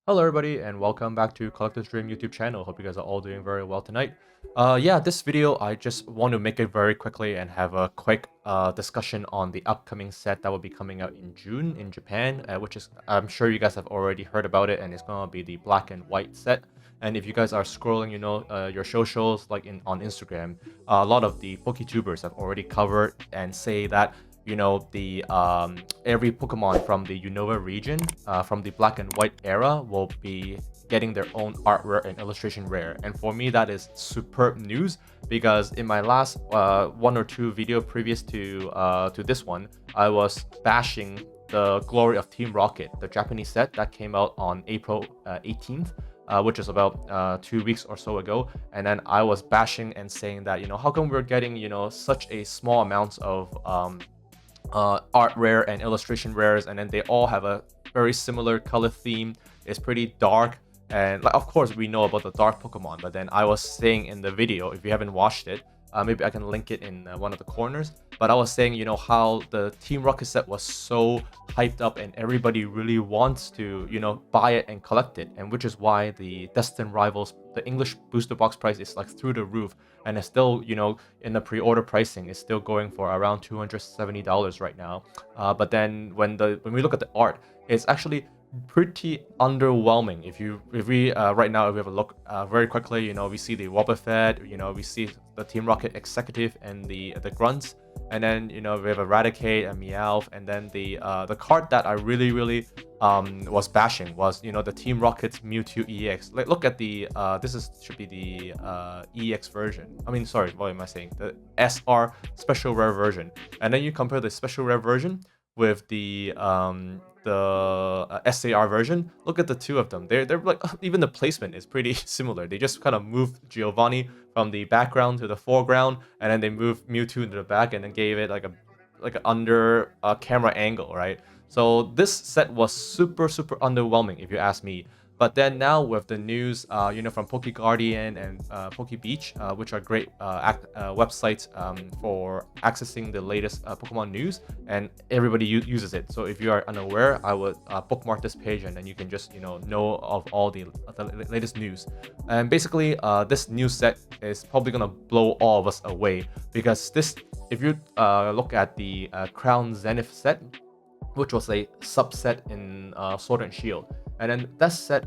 Hello everybody and welcome back to Collector's Dream YouTube channel. Hope you guys are all doing very well tonight. Yeah, this video I just want to make it very quickly and have a quick discussion on the upcoming set that will be coming out in June in Japan, which is I'm sure you guys have already heard about it, and it's gonna be the black and white set. And if you guys are scrolling, your socials like on Instagram, a lot of the PokeTubers have already covered and say that the every Pokemon from the Unova region, from the Black and White era, will be getting their own art rare and illustration rare. And for me, that is superb news because in my last one or two video previous to this one, I was bashing the glory of Team Rocket, the Japanese set that came out on April 18th. Which is about 2 weeks or so ago, and then I was bashing and saying that how come we're getting such a small amount of art rare and illustration rares, and then they all have a very similar color theme. It's pretty dark, and like, of course we know about the dark Pokemon, but then I was saying in the video, if you haven't watched it, maybe I can link it in one of the corners, but I was saying how the Team Rocket set was so hyped up and everybody really wants to buy it and collect it, and which is why the Destined Rivals, the English booster box price, is like through the roof, and it's still in the pre-order pricing is still going for around $270 right now. But then when we look at the art, it's actually pretty underwhelming. If we right now, if we have a look very quickly, we see the Wobbuffet, we see the Team Rocket executive and the grunts, and then we have Eradicate and Meowth, and then the card that I really was bashing was the Team Rocket's Mewtwo EX. Like, look at the should be the EX version. I mean, sorry, what am I saying? The SR special rare version, and then you compare the special rare version with the SAR version. Look at the two of them. They're like, even the placement is pretty similar. They just kind of moved Giovanni from the background to the foreground, and then they moved Mewtwo into the back, and then gave it like an under camera angle, right? So this set was super underwhelming if you ask me. But then now with the news, from Poke Guardian and Poke Beach, which are great websites for accessing the latest Pokemon news, and everybody uses it. So if you are unaware, I would bookmark this page, and then you can just know of all the latest news. And basically, this new set is probably gonna blow all of us away because this, if you look at the Crown Zenith set, which was a subset in Sword and Shield. And then that set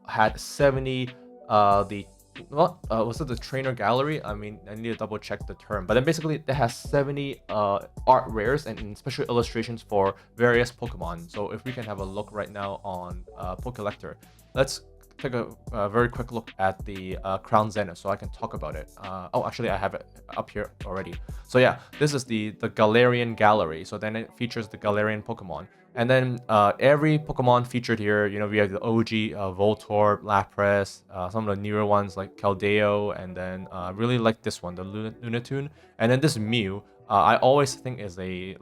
had 70 the what was it, the trainer gallery? I mean, I need to double check the term, but then basically it has 70 art rares and special illustrations for various Pokemon. So if we can have a look right now on Pokelector, let's take a very quick look at the Crown Zenith so I can talk about it. Oh, actually I have it up here already. So yeah, this is the Galarian Gallery. So then it features the Galarian Pokemon. And then every Pokemon featured here, we have the OG Voltorb, Lapras, some of the newer ones like Keldeo, and then really like this one, the Lunatone. And then this Mew, I always think is a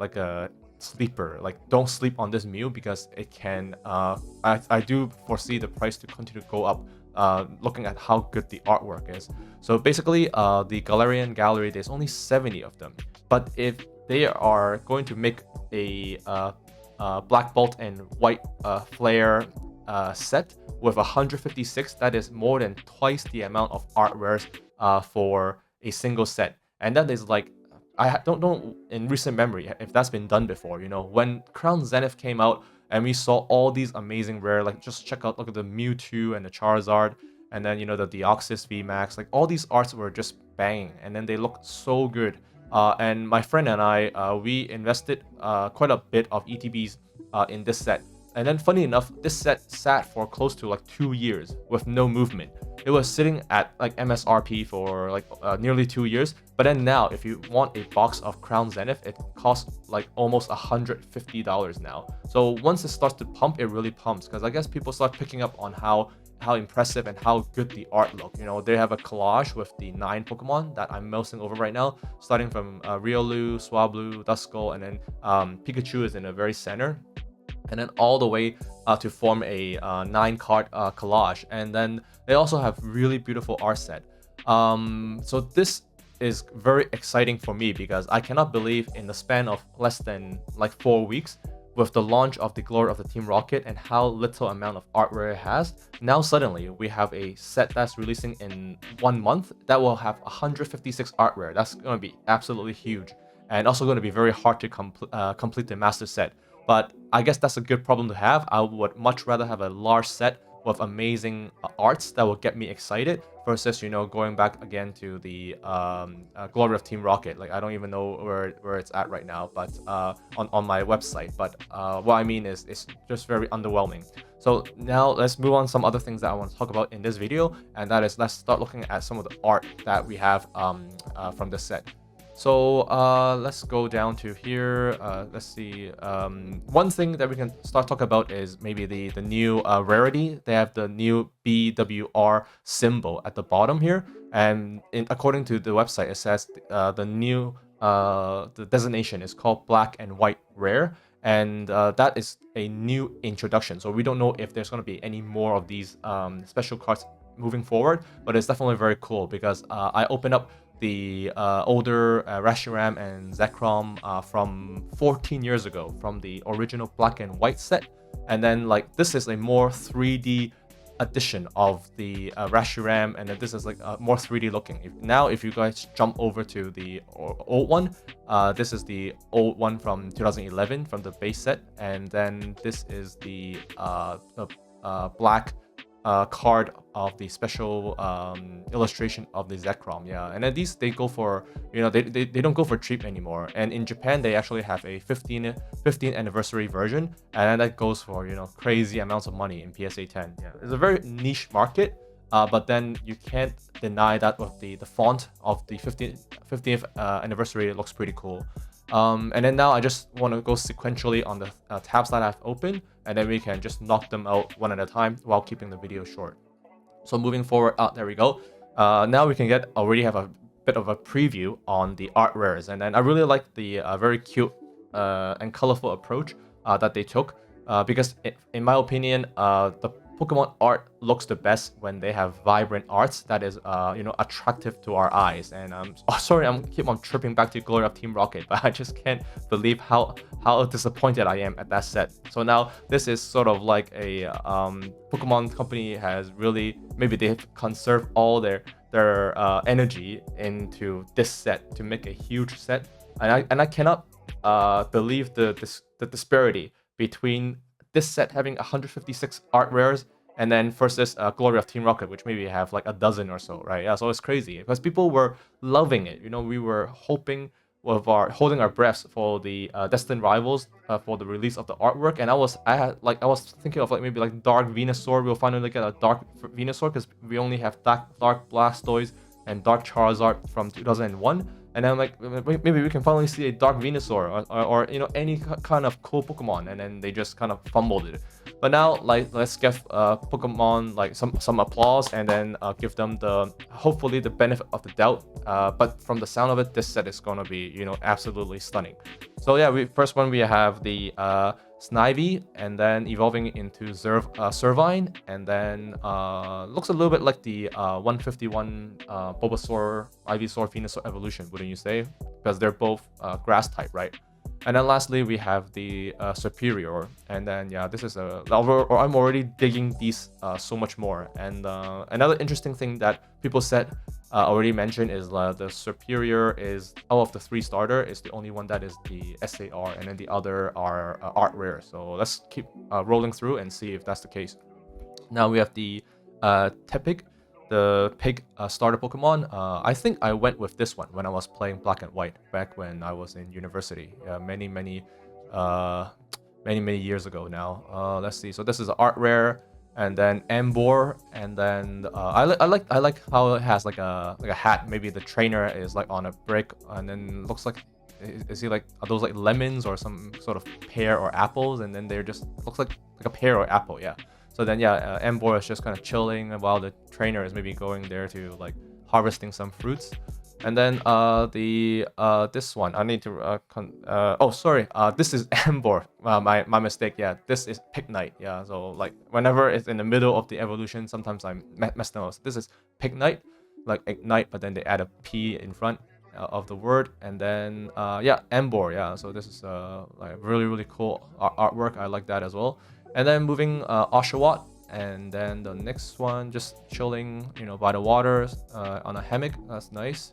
sleeper. Like, don't sleep on this Mew because it can I do foresee the price to continue to go up, looking at how good the artwork is. So basically, the Galarian Gallery, there's only 70 of them, but if they are going to make a Black Bolt and White Flare set with 156, that is more than twice the amount of art rares for a single set. And that is like, I don't know in recent memory if that's been done before. When Crown Zenith came out and we saw all these amazing rare, like just look at the Mewtwo and the Charizard, and then the Deoxys VMAX, like all these arts were just banging, and then they looked so good. And my friend and I, we invested quite a bit of ETBs in this set. And then funny enough, this set sat for close to like 2 years with no movement. It was sitting at like MSRP for like nearly 2 years. But then now, if you want a box of Crown Zenith, it costs like almost $150 now. So once it starts to pump, it really pumps, because I guess people start picking up on how impressive and how good the art look. They have a collage with the 9 Pokemon that I'm mousing over right now, starting from Riolu, Swablu, Duskull, and then Pikachu is in the very center, and then all the way to form a 9-card collage. And then they also have really beautiful art set. So this is very exciting for me because I cannot believe in the span of less than like 4 weeks, with the launch of the Glory of the Team Rocket and how little amount of artware it has, now suddenly we have a set that's releasing in 1 month that will have 156 artware. That's going to be absolutely huge, and also going to be very hard to complete the master set. But I guess that's a good problem to have. I would much rather have a large set with amazing arts that will get me excited versus, you know, going back again to the Glory of Team Rocket. Like, I don't even know where it's at right now, but on my website. But what I mean is it's just very underwhelming. So now let's move on to some other things that I want to talk about in this video, and that is let's start looking at some of the art that we have from the set. So let's go down to here. Let's see. One thing that we can start talking about is maybe the new Rarity. They have the new BWR symbol at the bottom here, and according to the website, it says the new the designation is called Black and White Rare, and that is a new introduction. So we don't know if there's going to be any more of these special cards moving forward, but it's definitely very cool because I opened up the older Reshiram and Zekrom from 14 years ago, from the original black and white set, and then like this is a more 3D edition of the Reshiram, and then this is like more 3D looking. If you guys jump over to the old one, this is the old one from 2011 from the base set, and then this is the black card of the special illustration of the Zekrom. Yeah, and then these, they go for, you know, they don't go for cheap anymore. And in Japan, they actually have a 15th anniversary version, and then that goes for, you know, crazy amounts of money in PSA 10. Yeah, it's a very niche market, but then you can't deny that with the font of the 15th anniversary, it looks pretty cool. And then now I just want to go sequentially on the tabs that I've opened, and then we can just knock them out one at a time while keeping the video short. So moving forward, there we go. Now we can already have a bit of a preview on the art rares, and then I really like the very cute and colorful approach that they took, because in my opinion, the Pokemon art looks the best when they have vibrant arts that is, you know, attractive to our eyes. And sorry, I keep on tripping back to Glory of Team Rocket, but I just can't believe how disappointed I am at that set. So now this is sort of like a Pokemon company has really, maybe they've conserved all their energy into this set to make a huge set, and I cannot believe the disparity between this set having 156 art rares and then versus Glory of Team Rocket, which maybe have like a dozen or so, right? Yeah, so it's crazy because people were loving it. You know, we were holding our breaths for the Destined Rivals for the release of the artwork, and I was thinking of like maybe like Dark Venusaur. We'll finally get a Dark Venusaur because we only have Dark Blastoise and Dark Charizard from 2001. And then I'm like, maybe we can finally see a Dark Venusaur or you know, any kind of cool Pokemon, and then they just kind of fumbled it. But now, like, let's give Pokemon like some applause, and then give them hopefully the benefit of the doubt. But from the sound of it, this set is gonna be, you know, absolutely stunning. So yeah, first one we have the Snivy, and then evolving into Servine, and then looks a little bit like the 151 Bulbasaur, Ivysaur, Venusaur evolution, wouldn't you say? Because they're both grass type, right? And then lastly, we have the Superior, and then yeah, this is I'm already digging these so much more. And another interesting thing that people said already mentioned is the Superior is, out of the 3 starter, is the only one that is the SAR, and then the other are art rare. So let's keep rolling through and see if that's the case. Now we have the Tepig, the pig starter Pokemon. I think I went with this one when I was playing Black and White back when I was in university, many years ago now. Let's see. So this is art rare, and then Ambor, and then I like how it has like a hat. Maybe the trainer is like on a brick, and then looks like, is he like, are those like lemons or some sort of pear or apples? And then they're just, looks like a pear or apple, yeah. So then yeah, Ambor is just kind of chilling while the trainer is maybe going there to like harvesting some fruits. And then this one, I need to oh sorry, this is Ambor. My mistake. Yeah, this is Pignite. Yeah, so like whenever it's in the middle of the evolution, sometimes I'm messing up. This is Pignite, like Ignite, but then they add a P in front. of the word, and then yeah, Embor. Yeah, so this is like really cool artwork. I like that as well. And then moving Oshawott, and then the next one just chilling, by the water on a hammock. That's nice.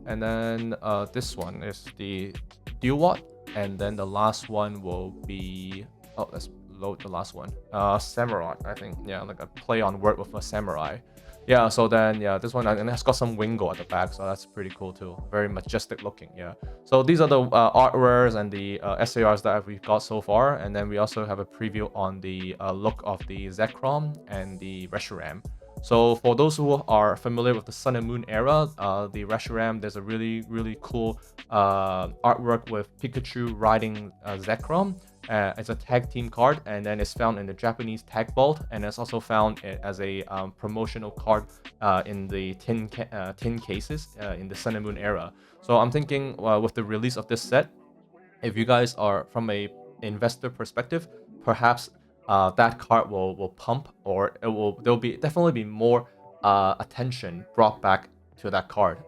And then this one is the Duwat, and then the last one will be, oh, let's load the last one. Samurai, I think. Yeah, like a play on word with a samurai. Yeah, so then yeah, this one, and it's got some wingo at the back, so that's pretty cool too. Very majestic looking. Yeah. So these are the art rares and the SARs that we've got so far, and then we also have a preview on the look of the Zekrom and the Reshiram. So for those who are familiar with the Sun and Moon era, the Reshiram, there's a really cool artwork with Pikachu riding Zekrom. It's a tag team card, and then it's found in the Japanese tag vault, and it's also found as a promotional card in the tin cases in the Sun and Moon era. So I'm thinking with the release of this set, if you guys are from a investor perspective, perhaps that card will pump, or there'll be definitely be more attention brought back to that card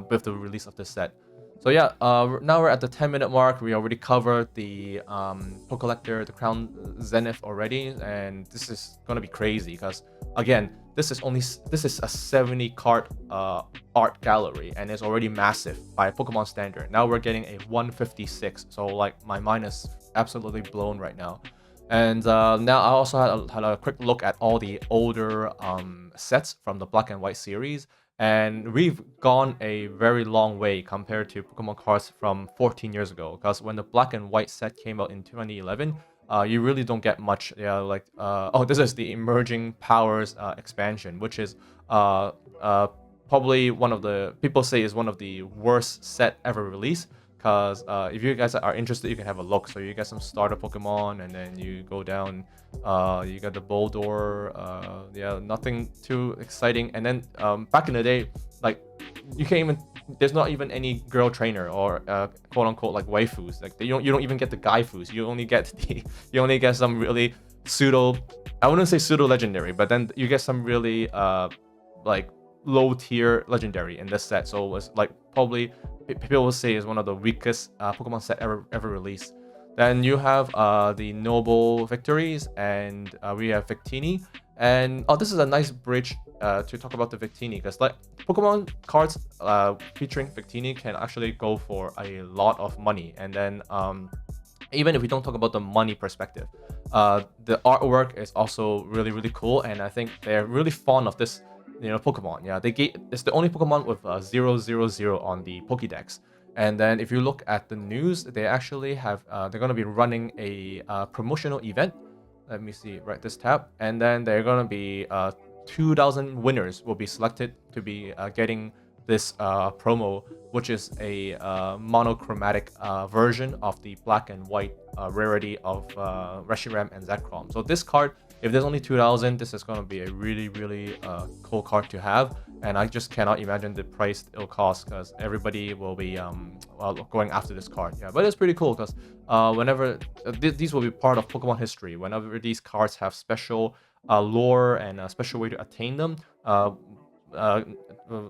with the release of this set. So yeah, now we're at the 10-minute mark. We already covered the Pokelector, the Crown Zenith already, and this is gonna be crazy because again, this is a 70 card art gallery, and it's already massive by Pokemon standard. Now we're getting a 156, so like my mind is absolutely blown right now. And now I also had a quick look at all the older sets from the Black and White series, and we've gone a very long way compared to Pokemon cards from 14 years ago. Because when the Black and White set came out in 2011, you really don't get much. Yeah, like oh, this is the Emerging Powers expansion, which is probably one of the, people say is one of the worst set ever released. Because if you guys are interested, you can have a look. So you get some starter Pokemon, and then you go down, you got the Boldor, yeah, nothing too exciting. And then back in the day, like, you can't even, there's not even any girl trainer or quote unquote like waifus. Like you don't even get the gaifus. You only get some really pseudo, I wouldn't say pseudo legendary, but then you get some really like low tier legendary in this set. So it was like probably, people will say, is one of the weakest Pokemon set ever released. Then you have the Noble Victories, and we have Victini. And oh, this is a nice bridge to talk about the Victini, because like Pokemon cards featuring Victini can actually go for a lot of money. And then even if we don't talk about the money perspective, the artwork is also really cool, and I think they're really fond of this, Pokemon. Yeah, it's the only Pokemon with 000 on the Pokédex. And then if you look at the news, they actually have they're gonna be running a promotional event. Let me see, right, this tab, and then they're gonna be 2,000 winners will be selected to be getting this promo, which is a monochromatic version of the black and white rarity of Reshiram and Zekrom. So this card, if there's only 2,000, this is going to be a really cool card to have, and I just cannot imagine the price it'll cost, because everybody will be going after this card. Yeah, but it's pretty cool because whenever these will be part of Pokemon history, whenever these cards have special lore and a special way to attain them,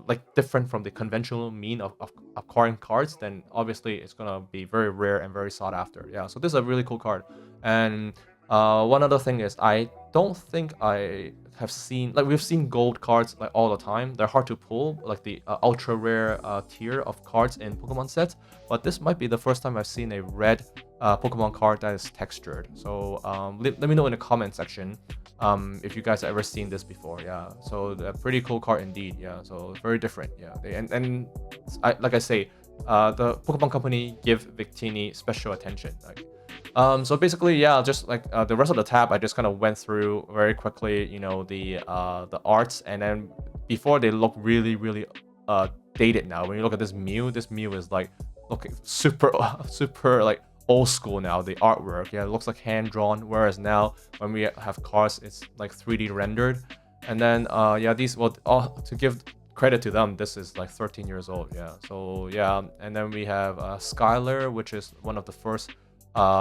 like different from the conventional mean of acquiring cards, then obviously it's gonna be very rare and very sought after. Yeah, so this is a really cool card. And one other thing is, I don't think I have seen, like, we've seen gold cards like all the time. They're hard to pull, like the ultra rare tier of cards in Pokemon sets, but this might be the first time I've seen a red Pokemon card that is textured. So let me know in the comment section if you guys have ever seen this before. Yeah, so a pretty cool card indeed. Yeah, so very different. Yeah, and like I say, the Pokemon Company give Victini special attention. Like, so basically, yeah, just like the rest of the tab, I just kind of went through very quickly, the arts, and then before they look really dated now. When you look at this Mew is like looking super like old school now. The artwork, yeah, it looks like hand drawn, whereas now when we have cards, it's like 3D rendered. And then yeah, these, well, to give credit to them, this is like 13 years old. Yeah, so yeah. And then we have Skylar, which is one of the first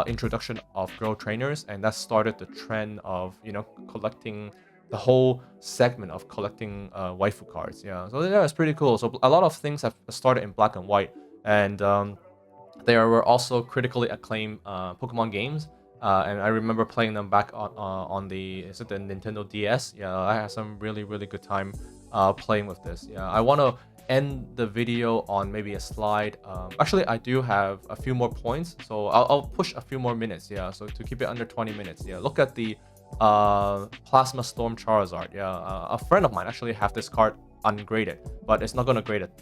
introduction of girl trainers, and that started the trend of collecting the whole segment of collecting waifu cards. Yeah, so yeah, it's pretty cool. So a lot of things have started in black and white, and there were also critically acclaimed Pokemon games. And I remember playing them back on the is it the Nintendo DS? Yeah, I had some really good time playing with this. Yeah, I want to end the video on maybe a slide. Actually, I do have a few more points, so I'll push a few more minutes. Yeah, so to keep it under 20 minutes. Yeah, look at the Plasma Storm Charizard. Yeah, a friend of mine actually have this card ungraded, but it's not gonna grade at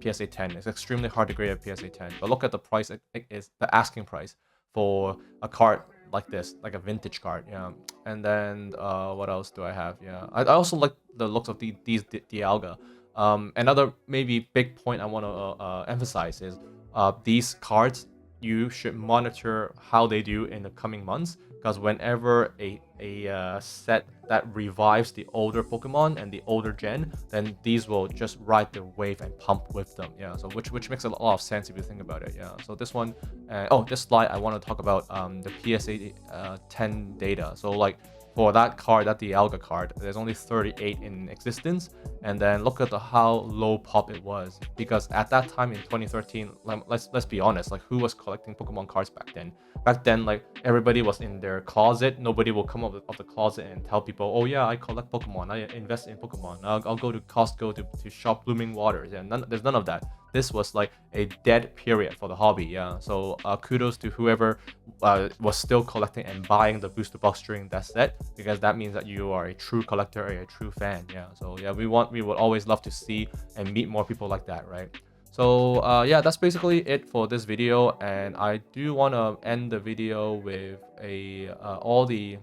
PSA 10. It's extremely hard to grade at PSA 10. But look at the price. It is the asking price for a card like this, like a vintage card. Yeah, and then what else do I have? Yeah, I also like the looks of these Dialga. Another maybe big point I want to emphasize is these cards, you should monitor how they do in the coming months, because whenever a set that revives the older Pokemon and the older gen, then these will just ride the wave and pump with them. Yeah, so which makes a lot of sense if you think about it. Yeah, so this one, this slide I want to talk about the PSA 10 data. So like for that card, that Dialga card, there's only 38 in existence, and then look at how low pop it was, because at that time in 2013, like, let's be honest, like who was collecting Pokemon cards back then? Back then, like everybody was in their closet. Nobody will come out of the closet and tell people, oh yeah, I collect Pokemon, I invest in Pokemon, I'll go to Costco to shop Blooming Waters. Yeah, there's none of that. This was like a dead period for the hobby. Yeah, so kudos to whoever was still collecting and buying the booster box during that set, because that means that you are a true collector or a true fan. Yeah, so yeah, we would always love to see and meet more people like that, right? So yeah, that's basically it for this video, and I do want to end the video with all the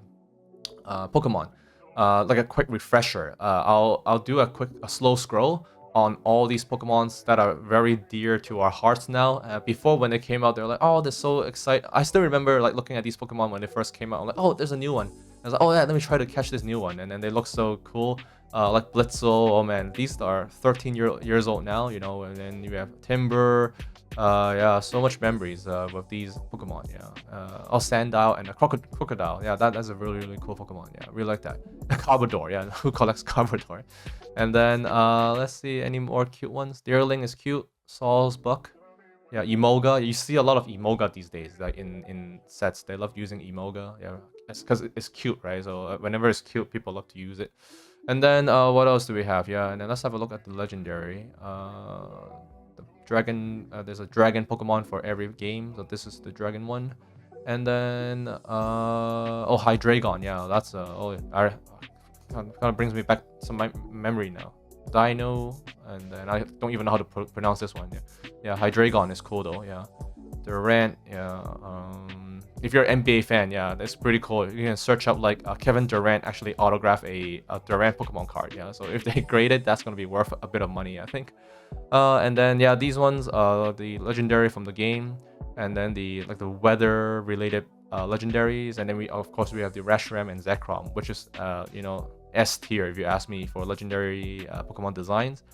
Pokemon, like a quick refresher. I'll do a slow scroll on all these Pokemons that are very dear to our hearts now. Before, when they came out, they're like, oh, they're so exciting. I still remember like looking at these Pokemon when they first came out. I'm like, oh, there's a new one. I was like, oh yeah, let me try to catch this new one, and then they look so cool. Like Blitzel, oh man, these are 13 years old now, you know. And then you have Timber, yeah, so much memories with these Pokemon. Yeah, oh, Sandile and a Crocodile. Yeah, that's a really cool Pokemon. Yeah, really like that. Carbodor. Yeah, who collects Carbodor? And then let's see any more cute ones. Deerling is cute. Saul's Buck. Yeah, Emoga. You see a lot of Emoga these days, like in sets. They love using Emoga. Yeah, it's because it's cute, right? So whenever it's cute, people love to use it. And then what else do we have? Yeah, and then let's have a look at the legendary. The dragon. There's a dragon Pokemon for every game, so this is the dragon one. And then oh, Hydreigon. Yeah, that's kind of brings me back some memory now. Dino, and then I don't even know how to pronounce this one. Yeah, Hydreigon is cool though. Yeah, Durant. Yeah. If you're an NBA fan, yeah, that's pretty cool. You can search up like Kevin Durant actually autograph a Durant Pokemon card. Yeah, so if they grade it, that's gonna be worth a bit of money, I think. And then yeah, these ones, the legendary from the game, and then the weather related legendaries, and then we of course we have the Reshiram and Zekrom, which is S tier if you ask me for legendary Pokemon designs.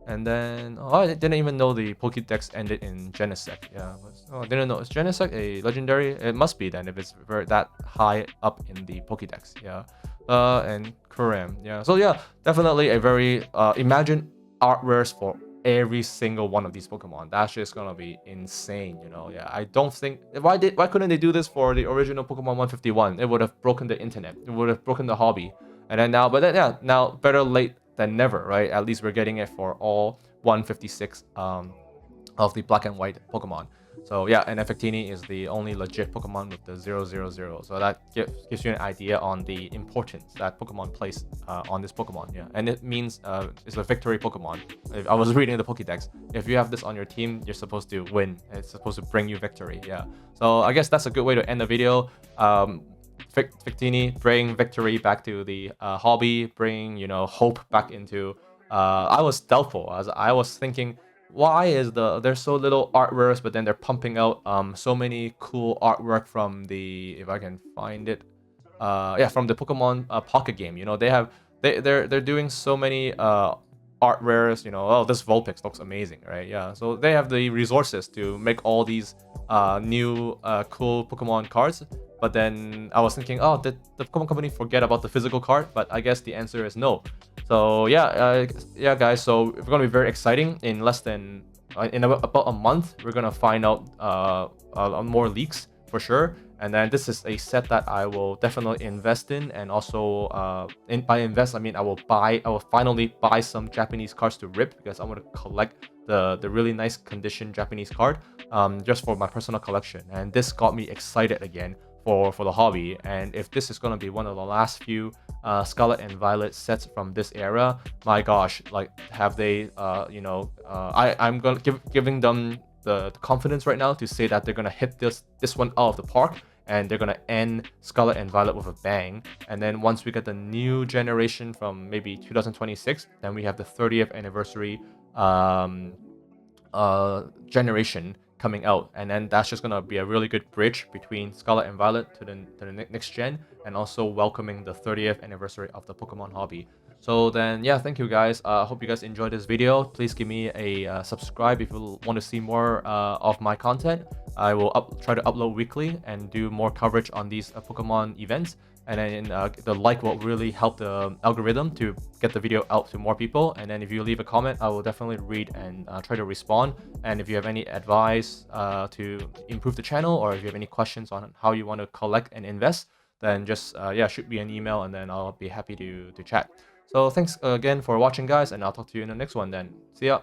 And then I didn't even know the Pokédex ended in Genesect. Yeah, I didn't know. Is Genesect a legendary? It must be then if it's that high up in the Pokédex. Yeah. And Kuram. Yeah. So yeah, definitely a very imagine art rares for every single one of these Pokemon. That's just gonna be insane, you know. Yeah, I don't think why couldn't they do this for the original Pokemon 151? It would have broken the internet. It would have broken the hobby. And then now, but then yeah, now better late than never, right? At least we're getting it for all 156 of the black and white Pokemon. So yeah, and Effectini is the only legit Pokemon with the 000. So that gives you an idea on the importance that Pokemon plays on this Pokemon. Yeah, and it means it's a victory Pokemon. If I was reading the Pokédex, if you have this on your team, you're supposed to win. It's supposed to bring you victory. Yeah. So I guess that's a good way to end the video. Victini, bring victory back to the hobby, bring hope back into. I was doubtful as I was thinking, why is there's so little art rares, but then they're pumping out so many cool artwork from the, if I can find it, yeah, from the Pokemon Pocket game. They're doing so many art rares. Oh, this Vulpix looks amazing, right? Yeah, so they have the resources to make all these new cool Pokemon cards. But then I was thinking, oh, did the Pokemon Company forget about the physical card? But I guess the answer is no. So yeah, guys. So it's gonna be very exciting. In less than about a month, we're gonna find out more leaks for sure. And then this is a set that I will definitely invest in, and also by invest I mean I will finally buy some Japanese cards to rip, because I want to collect the really nice condition Japanese card just for my personal collection. And this got me excited again for the hobby. And if this is gonna be one of the last few Scarlet and Violet sets from this era, my gosh, like have they I'm gonna giving them the confidence right now to say that they're gonna hit this one out of the park, and they're gonna end Scarlet and Violet with a bang. And then once we get the new generation from maybe 2026, then we have the 30th anniversary generation coming out, and then that's just gonna be a really good bridge between Scarlet and Violet to the next gen, and also welcoming the 30th anniversary of the Pokemon hobby. So then, yeah, thank you guys. I hope you guys enjoyed this video. Please give me a subscribe if you want to see more of my content. I will try to upload weekly and do more coverage on these Pokemon events. And then the like will really help the algorithm to get the video out to more people. And then if you leave a comment, I will definitely read and try to respond. And if you have any advice to improve the channel, or if you have any questions on how you want to collect and invest, then just shoot me an email, and then I'll be happy to chat. So thanks again for watching, guys, and I'll talk to you in the next one then. See ya!